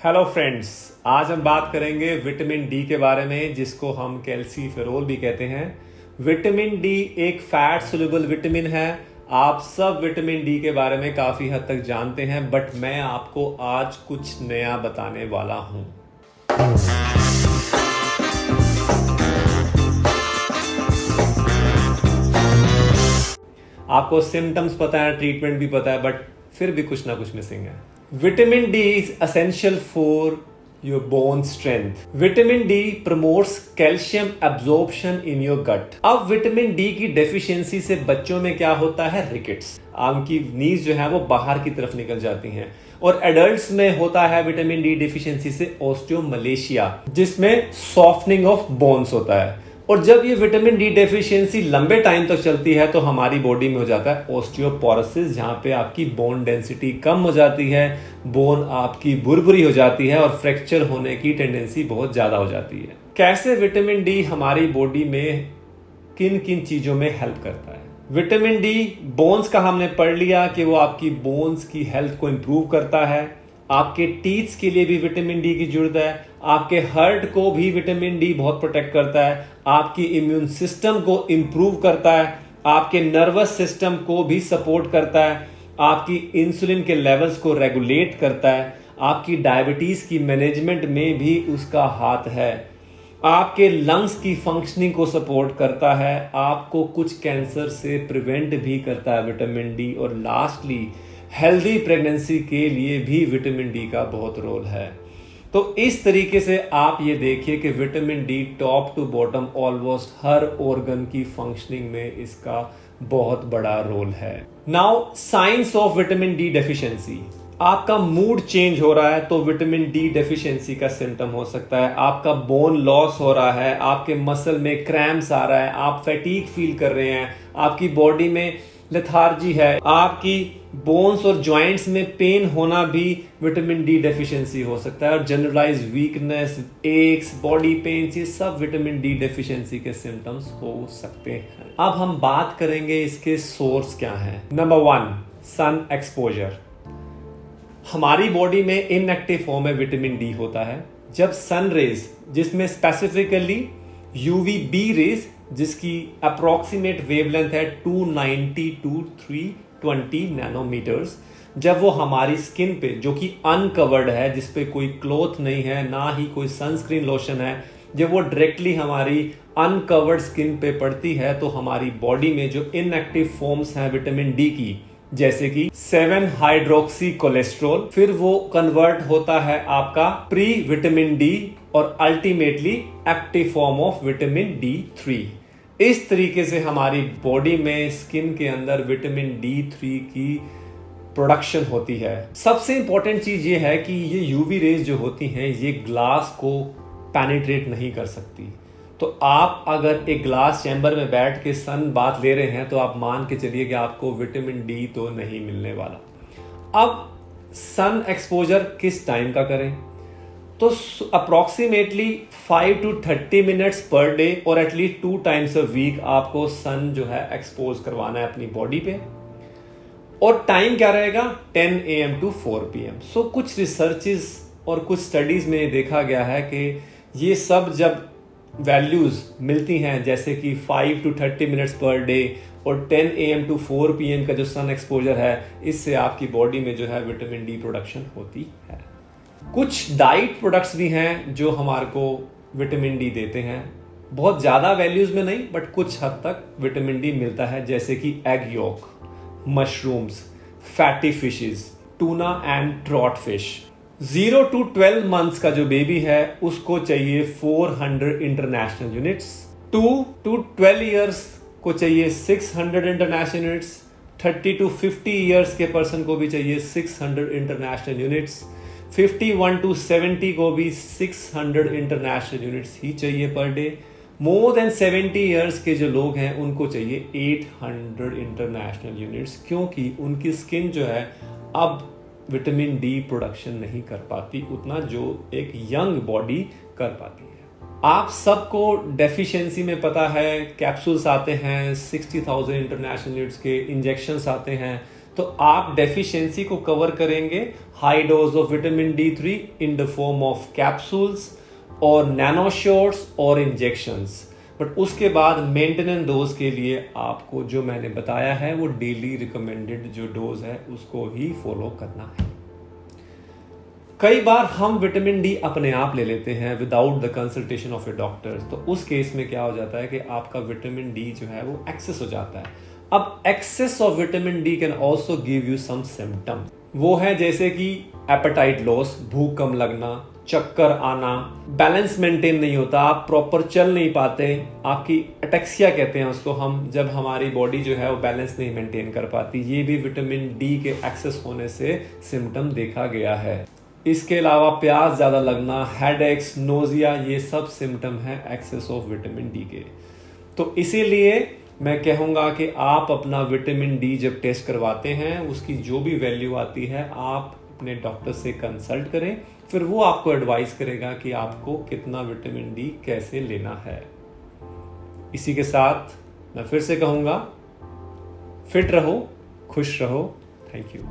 Hello friends, आज हम बात करेंगे विटामिन डी के बारे में, जिसको हम कैल्सीफेरोल भी कहते हैं। विटामिन डी एक फैट सोल्यूबल विटामिन है। आप सब विटामिन डी के बारे में काफी हद तक जानते हैं, बट मैं आपको आज कुछ नया बताने वाला हूं। आपको सिम्टम्स पता है, ट्रीटमेंट भी पता है, बट फिर भी कुछ ना कुछ मिसिंग है। Vitamin D is essential for your bone strength. Vitamin D promotes calcium absorption in your gut. अब विटामिन डी की डेफिशिएंसी से बच्चों में क्या होता है? रिकेट्स। आम की नीज जो है वो बाहर की तरफ निकल जाती हैं। और एडल्ट्स में होता है विटामिन डी डेफिशिएंसी से ऑस्टियोमलेशिया, जिसमें सॉफ्टनिंग ऑफ बोन्स होता है। और जब ये विटामिन डी डेफिशिएंसी लंबे टाइम तक चलती है तो हमारी बॉडी में हो जाता है ऑस्टियोपोरोसिस, जहां पे आपकी बोन डेंसिटी कम हो जाती है, बोन आपकी भुरभुरी हो जाती है और फ्रैक्चर होने की टेंडेंसी बहुत ज्यादा हो जाती है। कैसे विटामिन डी हमारी बॉडी में किन किन चीजों में हेल्प करता है? विटामिन डी बोन्स का हमने पढ़ लिया कि वो आपकी बोन्स की हेल्थ को इंप्रूव करता है। आपके टीथ्स के लिए भी विटामिन डी की जरूरत है। आपके हार्ट को भी विटामिन डी बहुत प्रोटेक्ट करता है। आपकी इम्यून सिस्टम को इंप्रूव करता है। आपके नर्वस सिस्टम को भी सपोर्ट करता है। आपकी इंसुलिन के लेवल्स को रेगुलेट करता है। आपकी डायबिटीज की मैनेजमेंट में भी उसका हाथ है। आपके लंग्स की फंक्शनिंग को सपोर्ट करता है। आपको कुछ कैंसर से प्रिवेंट भी करता है विटामिन डी। और लास्टली हेल्दी प्रेगनेंसी के लिए भी विटामिन डी का बहुत रोल है। तो इस तरीके से आप ये देखिए कि vitamin D top to bottom almost हर ऑर्गन की फंक्शनिंग में इसका बहुत बड़ा रोल है। Now science of vitamin D deficiency. आपका मूड चेंज हो रहा है तो विटामिन डी डेफिशिएंसी का सिम्टम हो सकता है। आपका बोन लॉस हो रहा है, आपके मसल में क्रैम्प्स आ रहा है, आप फैटीग फील कर रहे हैं, आपकी बॉडी में लेथार्जी है, आपकी बोन्स और जॉइंट्स में पेन होना भी विटामिन डी डेफिशिएंसी हो सकता है। और generalise weakness, aches, body pains, ये सब विटामिन डी डेफिशिएंसी के सिम्टम्स हो सकते हैं। अब हम बात करेंगे इसके सोर्स क्या हैं। Number 1, sun exposure. हमारी बॉडी में इनएक्टिव फॉर्म में विटामिन डी होता है। जब सन रेज, जिसमें स्पेसिफिकली यूवीबी रेज, जिसकी अप्रोक्सीमेट वेवलेंथ है 290 to 320 नैनोमीटर्स, जब वो हमारी स्किन पे, जो कि अनकवर्ड है, जिस पे कोई क्लॉथ नहीं है, ना ही कोई सनस्क्रीन लोशन है, जब वो डायरेक्टली हमारी अनकवर्ड स्किन पे पड़ती है तो हमारी बॉडी में जो इनएक्टिव फॉर्म्स हैं विटामिन डी की, जैसे कि 7 हाइड्रोक्सी कोलेस्ट्रॉल, फिर वो कन्वर्ट होता है आपका प्री विटामिन डी और ultimately active form of vitamin D3। इस तरीके से हमारी बॉडी में, स्किन के अंदर विटामिन D3 की प्रोडक्शन होती है। सबसे इंपॉर्टेंट चीज ये है कि ये यूवी रेज जो होती हैं, ये ग्लास को पेनिट्रेट नहीं कर सकती। तो आप अगर एक ग्लास चैम्बर में बैठ के सन बात ले रहे हैं तो आप मान के चलिए कि आपको विटामिन डी तो नहीं मिलने वाला। अब सन एक्सपोजर किस टाइम का करें? तो approximately 5 to 30 minutes per day और एटलीस्ट 2 times a वीक आपको सन जो है एक्सपोज करवाना है अपनी बॉडी पे। और टाइम क्या रहेगा? 10 AM to 4 PM। सो कुछ रिसर्चेस और कुछ स्टडीज में देखा गया है कि ये सब जब वैल्यूज मिलती हैं, जैसे कि 5 to 30 मिनट्स पर डे और 10 AM to 4 PM का जो सन एक्सपोजर है, इससे आपकी बॉडी में जो है विटामिन डी प्रोडक्शन होती है। कुछ डाइट प्रोडक्ट्स भी हैं जो हमारे को विटामिन डी देते हैं। बहुत ज्यादा वैल्यूज में नहीं, बट कुछ हद तक विटामिन डी मिलता है, जैसे कि egg yolk, mushrooms, fatty fishes, tuna and trout fish. 0 to 12 months का जो बेबी है उसको चाहिए 400 इंटरनेशनल यूनिट्स। 2 to 12 ईयर्स को चाहिए 600 इंटरनेशनल यूनिट्स। 30 to 50 ईयर्स के पर्सन को भी चाहिए 600 इंटरनेशनल यूनिट्स। 51 to 70 को भी 600 इंटरनेशनल यूनिट्स ही चाहिए per day. More than 70 years के जो लोग हैं उनको चाहिए 800 इंटरनेशनल यूनिट्स, क्योंकि उनकी स्किन जो है अब विटामिन डी प्रोडक्शन नहीं कर पाती उतना जो एक यंग बॉडी कर पाती है। आप सबको डेफिशिएंसी में पता है, कैप्सूल्स आते हैं 60,000 इंटरनेशनल यूनिट्स के, इंजेक्शंस आते हैं तो आप डेफिशिएंसी को कवर करेंगे high dose of vitamin D3 in the form of capsules और नैनो शॉट्स और इंजेक्शंस। बट उसके बाद मेंटेनेंस डोज के लिए आपको जो मैंने बताया है वो डेली रिकमेंडेड जो डोज है उसको ही फॉलो करना है। कई बार हम विटामिन डी अपने आप ले लेते हैं without the consultation of A doctor, तो उस केस में क्या हो जाता है कि आपका विटामिन डी जो है वो एक्सेस हो जाता है। अब excess of vitamin D can also give you some symptom. वो है जैसे कि एपेटाइट लॉस, भूख कम लगना, चक्कर आना, बैलेंस मेंटेन नहीं होता, आप प्रॉपर चल नहीं पाते, आपकी एटेक्सिया कहते हैं उसको हम, जब हमारी बॉडी जो है वो बैलेंस नहीं मेंटेन कर पाती। ये भी विटामिन डी के एक्सेस होने से सिम्टम देखा गया है। इसके अलावा प्यास ज़्यादा लगना, हेडेक्स, नोजिया, ये सब सिम्टम है एक्सेस ऑफ विटामिन डी के। तो इसीलिए मैं कहूँगा कि आप अपना विटामिन डी जब टेस्ट करवाते हैं उसकी जो भी वैल्यू आती है आप अपने डॉक्टर से कंसल्ट करें, फिर वो आपको एडवाइस करेगा कि आपको कितना विटामिन डी कैसे लेना है। इसी के साथ मैं फिर से कहूँगा, फिट रहो, खुश रहो। Thank you.